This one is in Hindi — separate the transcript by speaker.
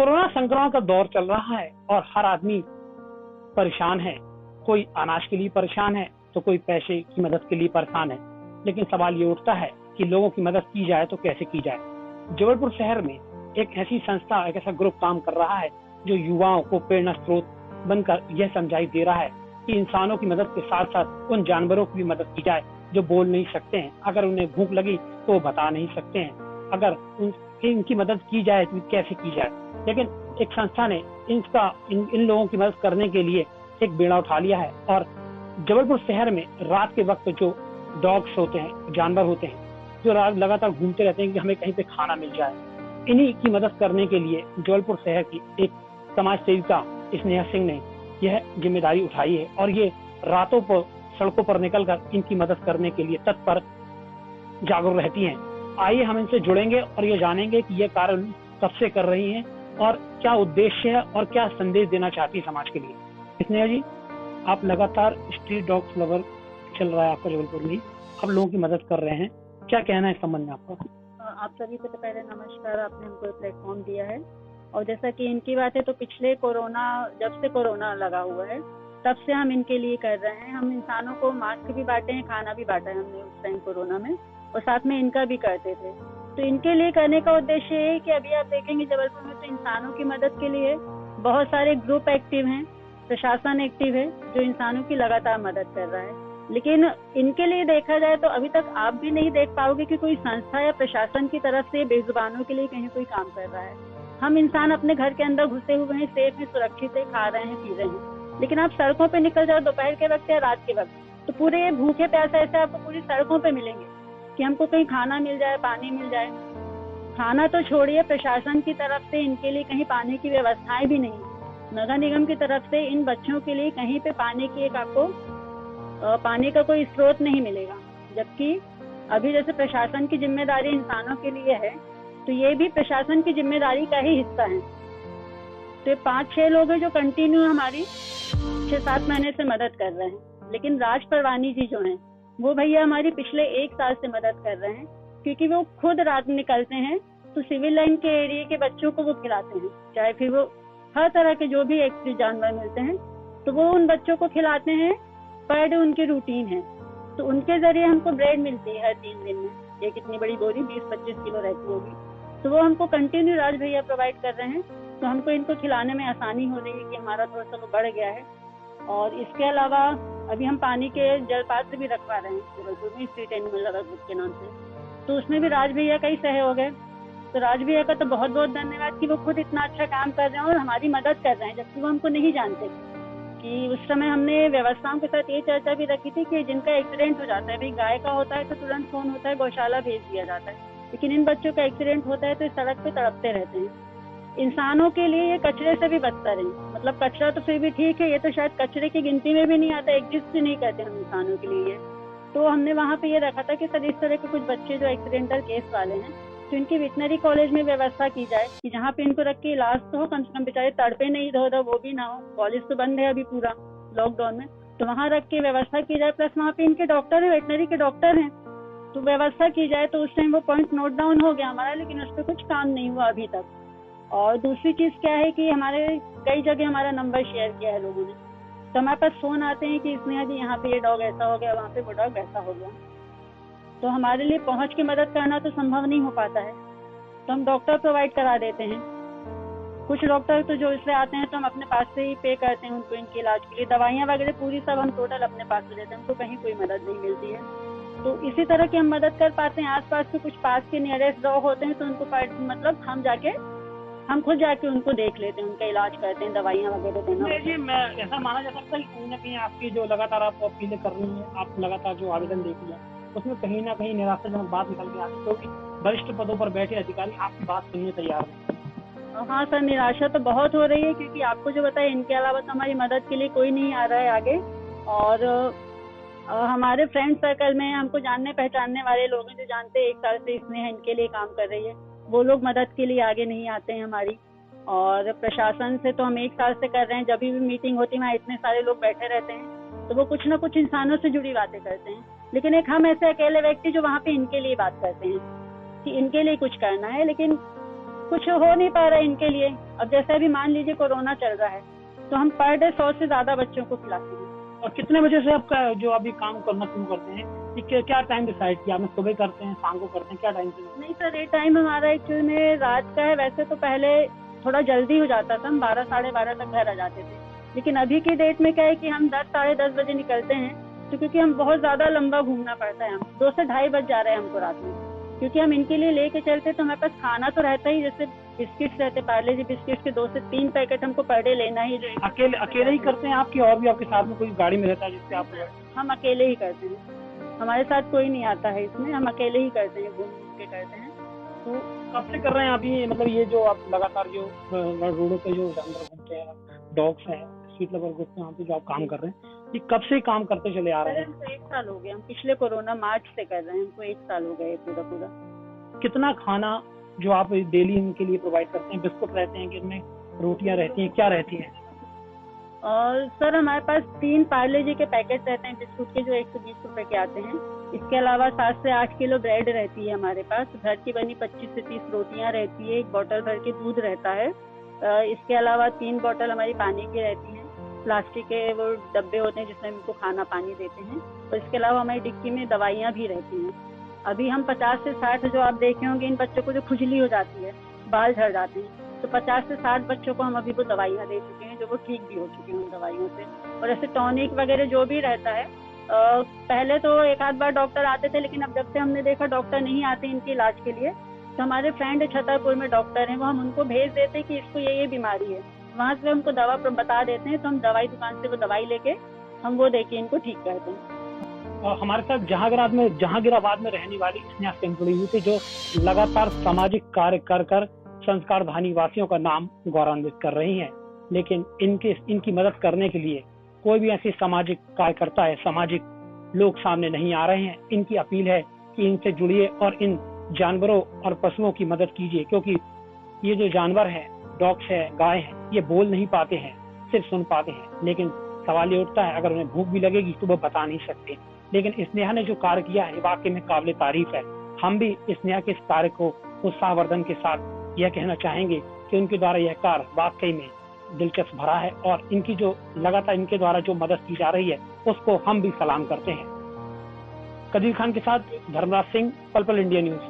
Speaker 1: कोरोना संक्रमण का दौर चल रहा है और हर आदमी परेशान है। कोई अनाज के लिए परेशान है तो कोई पैसे की मदद के लिए परेशान है। लेकिन सवाल ये उठता है कि लोगों की मदद की जाए तो कैसे की जाए। जबलपुर शहर में एक ऐसी संस्था, एक ऐसा ग्रुप काम कर रहा है जो युवाओं को प्रेरणा स्रोत बनकर यह समझाई दे रहा है कि इंसानों की मदद के साथ साथ उन जानवरों की भी मदद की जाए जो बोल नहीं सकते हैं। अगर उन्हें भूख लगी तो वो बता नहीं सकते हैं। अगर इनकी मदद की जाए तो कैसे की जाए। लेकिन एक संस्था ने इन लोगों की मदद करने के लिए एक बेड़ा उठा लिया है और जबलपुर शहर में रात के वक्त जो डॉग्स होते हैं, जानवर होते हैं जो लगातार घूमते रहते हैं कि हमें कहीं पे खाना मिल जाए, इन्हीं की मदद करने के लिए जबलपुर शहर की एक समाज सेविका स्नेहा सिंह ने यह जिम्मेदारी उठाई है और ये रातों पर सड़कों पर निकलकर इनकी मदद करने के लिए तत्पर जागरूक रहती हैं। आइए हम इनसे जुड़ेंगे और ये जानेंगे कि ये कार्य कब से कर रही हैं और क्या उद्देश्य है और क्या संदेश देना चाहती है समाज के लिए। स्नेहा जी, आप लगातार स्ट्रीट डॉग्स लवर चल रहा है आपका जबलपुर में, आप लोगों की मदद कर रहे हैं, क्या कहना है इस संबंध में आपका?
Speaker 2: आप सभी को तो पहले नमस्कार, आपने हमको प्लेटफॉर्म दिया है। और जैसा कि इनकी बात है तो पिछले जब से कोरोना लगा हुआ है तब से हम इनके लिए कर रहे हैं। हम इंसानों को मास्क भी बांटे हैं, खाना भी बांटा है हमने उस टाइम कोरोना में, और साथ में इनका भी करते थे। तो इनके लिए करने का उद्देश्य है कि अभी आप देखेंगे जबलपुर में तो इंसानों की मदद के लिए बहुत सारे ग्रुप एक्टिव हैं, प्रशासन एक्टिव है जो इंसानों की लगातार मदद कर रहा है। लेकिन इनके लिए देखा जाए तो अभी तक आप भी नहीं देख पाओगे कि कोई संस्था या प्रशासन की तरफ से बेजुबानों के लिए कहीं कोई काम कर रहा है। हम इंसान अपने घर के अंदर घुसे हुए हैं, सेफ हैं, सुरक्षित है, खा रहे हैं, पी रहे हैं। लेकिन आप सड़कों पे निकल जाओ दोपहर के वक्त या रात के वक्त तो पूरे भूखे प्यासे ऐसे आपको पूरी सड़कों पे मिलेंगे कि हमको कहीं खाना मिल जाए, पानी मिल जाए। खाना तो छोड़िए, प्रशासन की तरफ से इनके लिए कहीं पानी की व्यवस्थाएं भी नहीं। नगर निगम की तरफ से इन बच्चों के लिए कहीं पे पानी की आपको पानी का कोई स्रोत नहीं मिलेगा। जबकि अभी जैसे प्रशासन की जिम्मेदारी इंसानों के लिए है तो ये भी प्रशासन की जिम्मेदारी का ही हिस्सा है। तो 5-6 लोग हैं जो कंटिन्यू हमारी 6-7 महीने से मदद कर रहे हैं। लेकिन राज परवानी जी जो हैं वो भैया हमारी पिछले 1 साल से मदद कर रहे हैं, क्योंकि वो खुद रात में निकलते हैं तो सिविल लाइन के एरिया के बच्चों को वो खिलाते हैं। चाहे फिर वो हर तरह के जो भी एक्टिव जानवर मिलते हैं तो वो उन बच्चों को खिलाते हैं। पर डे उनकी रूटीन है। तो उनके जरिए हमको ब्रेड मिलती है हर 3 दिन में। ये कितनी बड़ी बोरी 20-25 किलो रहती होगी, तो वो हमको कंटिन्यू राज भैया प्रोवाइड कर रहे हैं। तो हमको इनको खिलाने में आसानी हो रही है कि हमारा थोड़ा सा वो बढ़ गया है। और इसके अलावा अभी हम पानी के जल पात्र भी रखवा रहे हैं जबलपुर में, स्ट्रीट एनिमल लवर ग्रुप के नाम से। तो उसमें भी राज भैया का ही सहयोग है। तो राज भैया का तो बहुत बहुत धन्यवाद कि वो खुद इतना अच्छा काम कर रहे हैं और हमारी मदद कर रहे हैं, जबकि वो हमको नहीं जानते कि उस समय हमने व्यवस्थाओं के साथ ये चर्चा भी रखी थी कि जिनका एक्सीडेंट हो जाता है, भाई गाय का होता है तो तुरंत फोन होता है, गौशाला भेज दिया जाता है। लेकिन इन बच्चों का एक्सीडेंट होता है तो इस सड़क पे तड़पते रहते हैं। इंसानों के लिए ये कचरे से भी बदतर है। मतलब कचरा तो फिर भी ठीक है, ये तो शायद कचरे की गिनती में भी नहीं आता, एग्जिस्ट भी नहीं करते हम इंसानों के लिए। तो हमने वहाँ पे ये रखा था कि सर इस तरह के कुछ बच्चे जो एक्सीडेंटल केस वाले हैं तो इनकी वेटनरी कॉलेज में व्यवस्था की जाए कि जहाँ पे इनको रख के इलाज तो हो, कम से कम बेचारे तड़पे नहीं इधर वो भी ना हो। कॉलेज तो बंद है अभी पूरा लॉकडाउन में, तो वहाँ रख के व्यवस्था की जाए। प्लस वहाँ पे इनके डॉक्टर है, वेटनरी के डॉक्टर हैं, तो व्यवस्था की जाए। तो उस टाइम वो पॉइंट नोट डाउन हो गया हमारा, लेकिन उस पर कुछ काम नहीं हुआ अभी तक। और दूसरी चीज क्या है कि हमारे कई जगह हमारा नंबर शेयर किया है लोगों ने, तो हमारे पास फोन आते हैं कि स्नेहा जी यहाँ पे ये डॉग ऐसा हो गया, वहाँ पे वो डॉग वैसा हो गया। तो हमारे लिए पहुँच के मदद करना तो संभव नहीं हो पाता है, तो हम डॉक्टर प्रोवाइड करा देते हैं। कुछ डॉक्टर तो जो इसलिए आते हैं तो हम अपने पास से ही पे करते हैं उनको इनके इलाज के लिए। दवाइयाँ वगैरह पूरी सब हम टोटल अपने पास से देते हैं, उनको कहीं कोई मदद नहीं मिलती है। तो इसी तरह की हम मदद कर पाते हैं। आसपास के कुछ पास के नियरेस्ट डॉग होते हैं तो उनको मतलब हम खुद जाके उनको देख लेते हैं, उनका इलाज करते हैं, दवाइयाँ वगैरह देना।
Speaker 1: जी, मैं ऐसा माना जा सकता है कि कहीं ना कहीं आपकी जो लगातार आप अपीलें कर रही हैं, आप लगातार जो आवेदन देती हैं उसमें कहीं ना कहीं निराशाजनक बात निकल के आती है, क्योंकि वरिष्ठ पदों पर बैठे अधिकारी आपकी बात सुनने तैयार नहीं।
Speaker 2: हाँ सर, निराशा तो बहुत हो रही है, क्योंकि आपको जो बताया इनके अलावा तो हमारी मदद के लिए कोई नहीं आ रहा है आगे। और हमारे फ्रेंड सर्कल में हमको जानने पहचानने वाले लोग हैं जो जानते हैं 1 साल से इसने इनके लिए काम कर रही है, वो लोग मदद के लिए आगे नहीं आते हैं हमारी। और प्रशासन से तो हम 1 साल से कर रहे हैं, जब भी मीटिंग होती है वहाँ इतने सारे लोग बैठे रहते हैं तो वो कुछ ना कुछ इंसानों से जुड़ी बातें करते हैं। लेकिन एक हम ऐसे अकेले व्यक्ति जो वहाँ पे इनके लिए बात करते हैं कि इनके लिए कुछ करना है, लेकिन कुछ हो नहीं पा रहा है इनके लिए। अब जैसे अभी मान लीजिए कोरोना चल रहा है तो हम पर डे 100 से ज्यादा बच्चों को खिलाते हैं।
Speaker 1: और कितने बजे से आपका जो अभी काम करना शुरू करते हैं, कि क्या टाइम डिसाइड किया आपने? सुबह करते हैं, शाम को करते हैं, क्या टाइम से?
Speaker 2: नहीं सर, ये टाइम हमारा एक्चुअली में रात का है। वैसे तो पहले थोड़ा जल्दी हो जाता था, हम 12 साढ़े 12 तक घर आ जाते थे, लेकिन अभी की डेट में क्या है कि हम 10 साढ़े 10 बजे निकलते हैं, तो क्योंकि हम बहुत ज्यादा लंबा घूमना पड़ता है, हम 2 से ढाई बज जा रहे हैं हमको रात में, क्योंकि हम इनके लिए लेके चलते तो हमारे पास खाना तो रहता ही, जैसे बिस्किट्स रहते, पार्ले जी बिस्किट्स के 2 से 3 पैकेट हमको पर डे लेना ही रहेगा।
Speaker 1: अकेले ही करते हैं आपकी, और भी आपके साथ में कोई गाड़ी में रहता है जिससे आप?
Speaker 2: हम अकेले ही करते हैं, हमारे साथ कोई नहीं आता है इसमें, हम अकेले ही करते हैं, घूम के करते हैं।
Speaker 1: तो कब से कर रहे हैं आप ये, मतलब ये जो आप लगातार जो रोडों पे जो जानवर घूमते हैं, डॉग्स हैं, स्ट्रीट लवर ग्रुप यहाँ पे जो आप काम कर रहे हैं, ये कब से काम करते चले आ रहे हैं?
Speaker 2: हमको 1 साल हो गया, हम पिछले कोरोना मार्च से कर रहे हैं, हमको 1 साल हो गए पूरा।
Speaker 1: कितना खाना जो आप डेली इनके लिए प्रोवाइड करते हैं? बिस्कुट रहते हैं कि इनमें रोटियां रहती हैं, क्या रहती हैं?
Speaker 2: और सर हमारे पास 3 पार्ले जी के पैकेट रहते हैं बिस्कुट के, जो 120 रुपए के आते हैं। इसके अलावा 7 से 8 किलो ब्रेड रहती है हमारे पास, घर की बनी 25 से 30 रोटियां रहती है, 1 बोतल भर के दूध रहता है। इसके अलावा 3 बोतल हमारी पानी की रहती है, प्लास्टिक के वो डब्बे होते हैं जिसमें इनको खाना पानी देते हैं। और इसके अलावा हमारी डिक्की में दवाइयाँ भी रहती हैं। अभी हम 50 से 60 जो आप देखे होंगे, इन बच्चों को जो खुजली हो जाती है, बाल झड़ जाते हैं, तो 50 से 60 बच्चों को हम अभी वो दवाइयाँ दे चुके हैं, जो वो ठीक भी हो चुके हैं उन दवाइयों से। और ऐसे टॉनिक वगैरह जो भी रहता है, पहले तो एक आध बार डॉक्टर आते थे, लेकिन अब जब से हमने देखा डॉक्टर नहीं आते इनके इलाज के लिए, तो हमारे फ्रेंड छतरपुर में डॉक्टर हैं, वो हम उनको भेज देते हैं कि इसको ये बीमारी है, वहाँ से हमको दवा बता देते हैं, तो हम दवाई दुकान से वो दवाई लेके हम वो देके इनको ठीक करते हैं।
Speaker 1: और हमारे साथ जहांगीराबाद में रहने वाली स्नेहा सिंह जुड़ी हुई थी, जो लगातार सामाजिक कार्य कर संस्कार धानी वासियों का नाम गौरवान्वित कर रही हैं। लेकिन इनकी मदद करने के लिए कोई भी ऐसी सामाजिक कार्यकर्ता है, सामाजिक लोग सामने नहीं आ रहे हैं। इनकी अपील है कि इनसे जुड़िए और इन जानवरों और पशुओं की मदद कीजिए, क्योंकि ये जो जानवर है, डॉग्स है, गाय है, ये बोल नहीं पाते हैं, सिर्फ सुन पाते हैं। लेकिन सवाल ये उठता है, अगर उन्हें भूख भी लगेगी तो वो बता नहीं सकते। लेकिन स्नेहा ने जो कार्य किया है वाकई में काबिल तारीफ है। हम भी स्नेहा के इस कार्य को उत्साहवर्धन के साथ यह कहना चाहेंगे कि उनके द्वारा यह कार्य वाकई में दिलचस्प भरा है, और इनकी जो लगातार इनके द्वारा जो मदद की जा रही है उसको हम भी सलाम करते हैं। कदीर खान के साथ धर्मराज सिंह, पल पल इंडिया न्यूज।